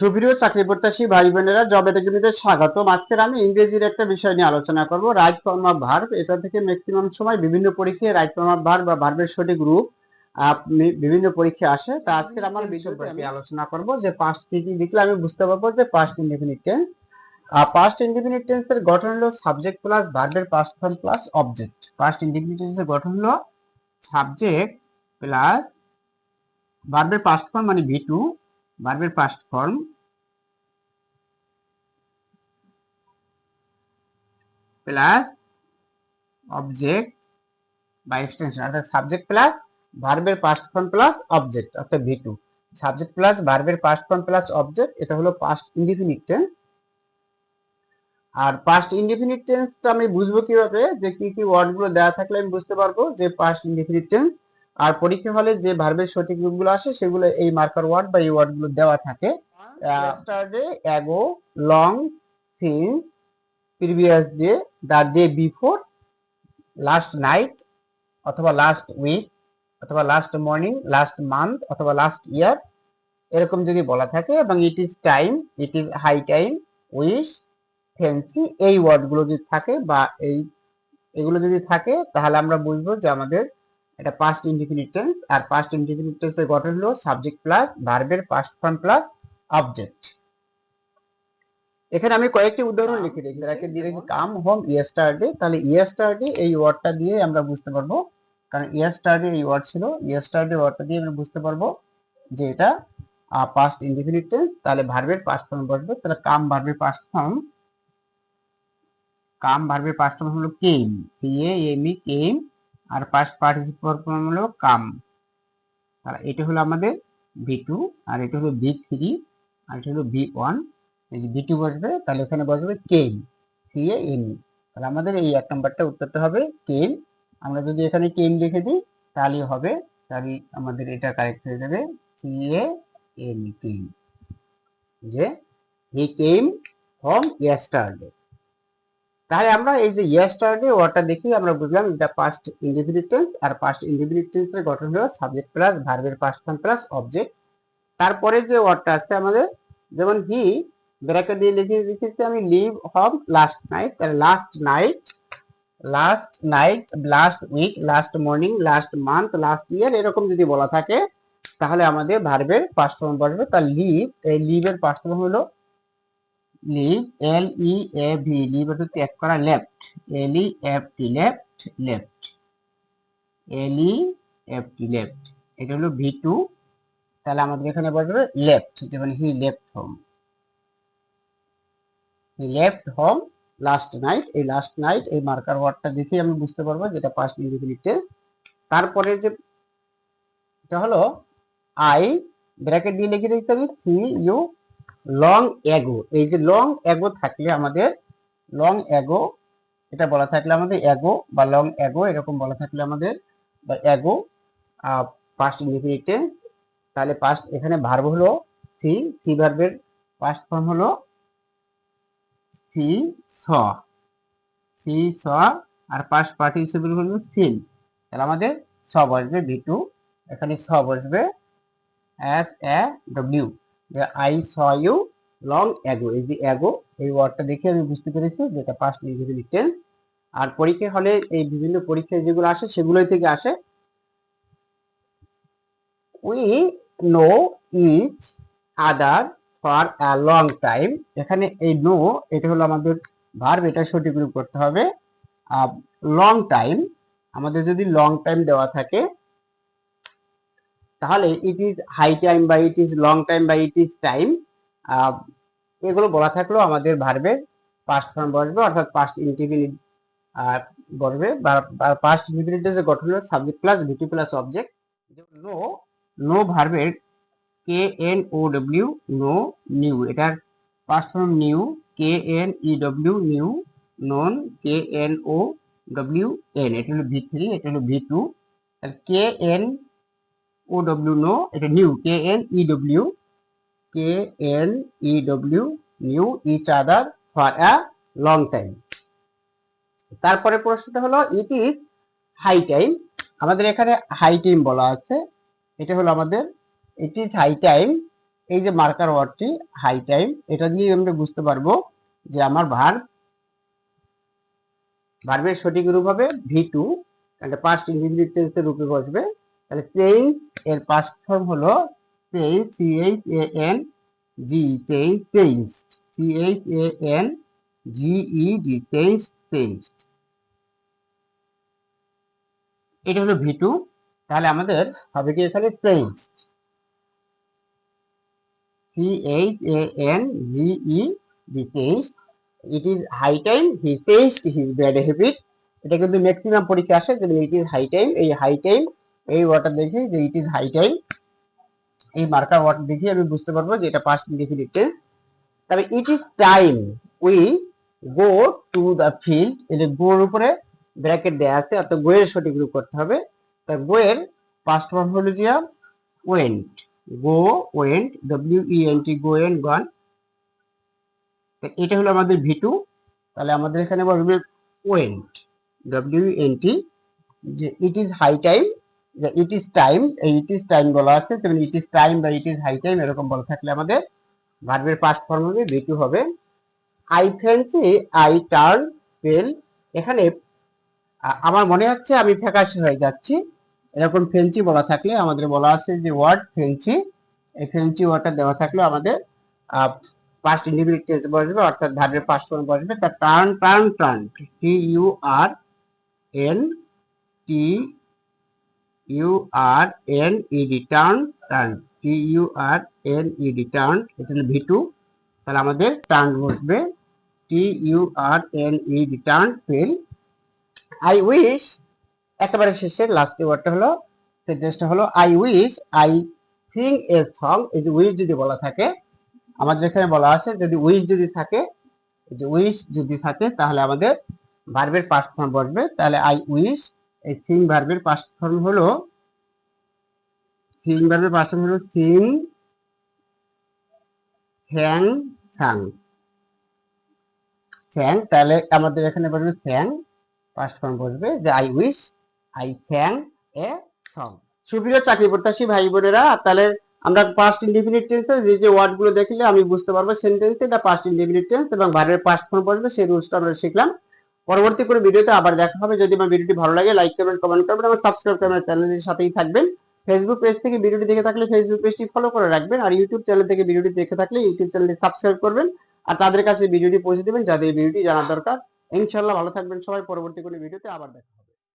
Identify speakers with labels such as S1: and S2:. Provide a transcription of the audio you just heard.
S1: সুপ্রিয় চাকরি প্রত্যাশী ভাই বোনেরা, জব একাডেমিতে স্বাগতম। আজকের আমি ইংরেজির একটা বিষয় নিয়ে আলোচনা করব, রাইট ফর্ম অফ ভার্ব। এটা থেকে ম্যাক্সিমাম সময় বিভিন্ন পরীক্ষায় রাইট ফর্ম অফ ভার্ব বা ভার্বের সঠিক রূপ বিভিন্ন পরীক্ষা আসে। তা আজকের আমার বিষয়টা আমি আলোচনা করব যে পাস্ট কি কি দেখলে আমি বুঝতে পারবো যে past indefinite tense. Past indefinite টেন্সের গঠন হলো সাবজেক্ট প্লাস ভার্বের past form plus object. Past indefinite টেন্সের গঠন হলো সাবজেক্ট প্লাস ভার্বের পাস্ট ফর্ম মানে ভি টু, ভার্বের পাস্ট ফর্ম প্লাস অবজেক্ট বা এক্সটেনশন, অর্থাৎ সাবজেক্ট প্লাস ভার্বের পাস্ট ফর্ম প্লাস অবজেক্ট, অর্থাৎ ভি টু। সাবজেক্ট প্লাস ভার্বের পাস্ট ফর্ম প্লাস অবজেক্ট, এটা হলো পাস্ট ইনডিফিনিট টেন্স। আর পাস্ট ইনডিফিনিট টেন্সটা আমি বুঝবো কিভাবে, যে কি কি ওয়ার্ড গুলো দেওয়া থাকলে আমি বুঝতে পারবো যে পাস্ট ইনডিফিনিট টেন্স। আর পরীক্ষা হলে যে ভার্বের সঠিক রূপগুলো আসে সেগুলো এই মার্কার ওয়ার্ড বা এই ওয়ার্ড গুলো দেওয়া থাকে। yesterday, ago, long, since, previous day, the day before, last night অথবা লাস্ট উইক অথবা লাস্ট মর্নিং, লাস্ট মান্থ অথবা লাস্ট ইয়ার, এরকম যদি বলা থাকে, এবং it is time, it is high time, wish, fancy, এই ওয়ার্ডগুলো যদি থাকে বা এগুলো যদি থাকে, তাহলে আমরা বুঝবো যে আমাদের এটা পাস্ট ইনডিফিনিট টেন্স। আর পাস্ট ইনডিফিনিট টেন্সের গঠন হলো সাবজেক্ট প্লাস ভার্বের পাস্ট ফর্ম প্লাস অবজেক্ট। এখানে আমি কয়েকটি উদাহরণ লিখে রেখেছি, কাম হোম ইয়েস্টারডে। তাহলে ইয়েস্টারডে এই ওয়ার্ডটা দিয়ে আমরা বুঝতে পারবো, কারণ ইয়েস্টারডে এই ওয়ার্ড ছিল, ইয়েস্টারডে ওয়ার্ডটা দিয়ে আমরা বুঝতে পারবো যে এটা পাস্ট ইনডিফিনিট টেন্স। তাহলে ভার্বের পাস্ট ফর্ম বসবে, তাহলে কাম ভার্বের পাস্ট ফর্ম, কাম ভার্বের পাস্ট ফর্ম হলো কেম, CAME, কেম। আর পাস্ট পার্টিসিপল ফর্ম হলো কাম। তাহলে এটা হলো আমাদের V2, আর এটা হলো V3, আর এটা হলো V1। এই যে V2 বসবে, তাহলে এখানে বসবে কেম, CAME। তাহলে আমাদের এই 1 নম্বরটা উত্তরটা হবে কেম। আমরা যদি এখানে কেম লিখে দিই তাহলে হবে, তাহলে আমাদের এটা কারেক্ট হয়ে যাবে CAME, কেম, যে হি কেম ফ্রম ইয়েস্টারডে। তাহলে আমরা এই যে ইয়েস্টারডে ওয়ার্ডটা দেখি আমরা বুঝলাম এটা পাস্ট ইনডিফিনিট টেন্স। আর পাস্ট ইনডিফিনিট টেন্সের গঠন হলো সাবজেক্ট প্লাস ভার্বের পাস্ট ফর্ম প্লাস অবজেক্ট। তারপরে যে ওয়ার্ডটা আছে আমাদের, যেমন হি ব্র্যাকেট দিয়ে লিখেছি আমি লিভ হোম লাস্ট নাইট, তাহলে last night, last night, last week, last morning, last month, last year, এরকম যদি বলা থাকে তাহলে আমাদের ভার্বের পাস্ট ফর্ম বসবে। তাহলে লিভ, এই লিভের পাস্ট ফর্ম হলো লিভ, LEAV, লিভ অর্থাৎ ত্যাগ করা, left, LEFT, left, left, LEFT, left. এটা হলো V2। তাহলে আমাদের এখানে বসবে লেফট, যেমন he left home, he left home last night. এই লাস্ট নাইট এই মার্কার ওয়ার্ডটা দেখে আমি বুঝতে পারবো যেটা পাস্ট ইনডিফিনিট টেন্স। তারপরে যে এটা হলো আই ব্র্যাকেট দিয়ে লিখে দিতে হবে সি ইউ লং এগো। এই যে লং এগো থাকলে আমাদের, লং এগো এটা বলা থাকলে আমাদের এগো বা লং এগো এরকম বলা থাকলে আমাদের, বা এগো পাস্ট ইনডিফিনিট টেন্স। তাহলে পাস্ট এখানে ভার্ব হলো সি, সি ভার্বের পাস্ট ফর্ম হলো সি স, সি স, আর পাস্ট পার্টিসিপল হলো সিন। তাহলে আমাদের স বসবে V2, এখানে স বসবে SAW, যে I saw you long ago. এই যে এগো এই ওয়ার্ডটা দেখে আমি বুঝতে পেরেছি যেটা পাস্ট ইনডিফিনিট টেন্স। আর পরীক্ষা হলে এই বিভিন্ন পরীক্ষায় যেগুলো আসে সেগুলোই থেকে আসে। We know each other for a long time. এখানে এই নো এটা হলো আমাদের ভার্ব, এটা সঠিক রূপ করতে হবে লং টাইম। আমাদের যদি লং টাইম দেওয়া থাকে তাহলে ইট ইজ হাই টাইম বা ইট ইজ লং টাইম বা ইট ইজ টাইম, এগুলো বলা থাকলেও আমাদের ভার্বের পাস্ট ফর্ম বসবে, অর্থাৎ পাস্ট ইনডিফিনিট বসবে। বা পাস্ট ইনডিফিনিট এর গঠন হলো subject plus V2 plus object. Know, know ভার্বের KNOW, নো, নিউ, এটার past form knew, KNEW, knew, known, KNOWN, এটা হলো V3, এটা হলো V2। তাহলে KNOW নো, এটা knew, KNEW, knew each other for a long time. তারপরে প্রশ্নটা হলো ইট ইজ হাই টাইম। আমাদের এখানে হাই টাইম বলা আছে, এটা হলো আমাদের ইট ইজ হাই টাইম, এই যে মার্কার ওয়ার্ডটি হাই টাইম, এটা দিয়ে আমরা বুঝতে পারবো যে আমার ভার্বের সঠিক রূপ হবে V2, তাহলে পাস্ট ইনডিফিনিট টেন্সের রূপে বসবে। তাহলে চেঞ্জ এর পাস্ট ফর্ম হলো change, CHANG, change, changed, CHANGED, change, changed. এটা হলো V2। তাহলে আমাদের হবে কি এখানে change, CHANGED, change. It is high time he changed his bad habit. এটা কিন্তু ম্যাক্সিমাম পরীক্ষা আসে যে ইট ইজ হাই টাইম, এই হাই টাইম এই ওয়ার্ডটা দেখে যে ইট ইজ হাই টাইম, এই মার্কার ওয়ার্ড দেখে আমি বুঝতে পারবো যে এটা পাস্ট ইনডিফিনিট টেন্স। তবে it is time we go to the field, এটা গোর উপরে ব্র্যাকেট দেয়া আছে, অর্থাৎ গো এর সঠিক রূপ করতে হবে। তা গো এর পাস্ট ফর্ম হলো যে went, go went, WENT, go and gone. এটা হলো আমাদের V2। তাহলে আমাদের এখানে বলবে ওয়েন্ট, WENT, যে ইট ইজ হাই টাইম, যে ইট ইজ টাইম, এই ইট ইজ টাইম বলা আছে, যেমন ইট ইজ টাইম বা ইট ইজ হাই টাইম এরকম বলা থাকলে আমাদের ভার্বের পাস্ট ফর্ম হবে V2 হবে। আই ফ্যান্সি আই টার্ন পেল, এখানে আমার মনে হচ্ছে আমি ফ্যাকাশে হয়ে যাচ্ছি, এরকম ফেন্সি বলা থাকলে আমাদের বলা আছে যে ওয়ার্ড ফেন্সি, এই ফেন্সি ওয়ার্ডটা দেওয়া থাকলে আমাদের পাস্ট ইনডিফিনিট টেন্স বসবে, অর্থাৎ ভার্বের পাস্ট ফর্ম বসবে। তা turn, turn, turn, TURNED, turn, turn, TURNED, turn, এটা হলো V2। তাহলে আমাদের টার্ন বসবে TURNED, turn, fail. I wish, একেবারে শেষের লাস্টে ওয়ার্ডটা হলো, সেন্টেন্সটা হলো I wish I sing a song. এই যে উইশ যদি বলা থাকে, আমাদের এখানে বলা আছে যদি উইশ যদি থাকে, যে উইশ যদি থাকে তাহলে আমাদের ভার্বের পাস্ট ফর্ম বসবে। তাহলে আই উইশ, এই সিং ভার্বের পাস্ট ফর্ম হলো, সিং ভার্বের পাস্ট ফর্ম হলো সিং, স্যাং, সাং, স্যাং। তাহলে আমাদের এখানে বসবে স্যাং, পাস্ট ফর্ম বসবে যে I wish I স্যাং a song. সুপ্রিয় চাকরি প্রত্যাশী ভাই বোনেরা, তাহলে আমরা পাস্ট ইনডিফিনিট টেন্সে যে যে ওয়ার্ডগুলো দেখলে আমি বুঝতে পারবো সেন্টেন্সে এটা পাস্ট ইনডিফিনিট টেন্স এবং ভার্বের পাস্ট ফর্ম বসবে, সেই রুলসটা আমরা শিখলাম। পরবর্তী কোনো ভিডিওতে আবার দেখা হবে। যদি আমার ভিডিওটি ভালো লাগে লাইক করবেন, কমেন্ট করবেন এবং সাবস্ক্রাইব করে আমার চ্যানেলের সাথেই থাকবেন। ফেসবুক পেজ থেকে ভিডিওটি দেখে থাকলে ফেসবুক পেজটি ফলো করে রাখবেন, আর ইউটিউব চ্যানেল থেকে ভিডিওটি দেখে থাকলে ইউটিউব চ্যানেলটি সাবস্ক্রাইব করবেন, আর তাদের কাছে ভিডিওটি পৌঁছে দেবেন যাদের ভিডিওটি জানার দরকার। ইনশাআল্লাহ ভালো থাকবেন সবাই, পরবর্তী কোনো ভিডিওতে আবার দেখা হবে।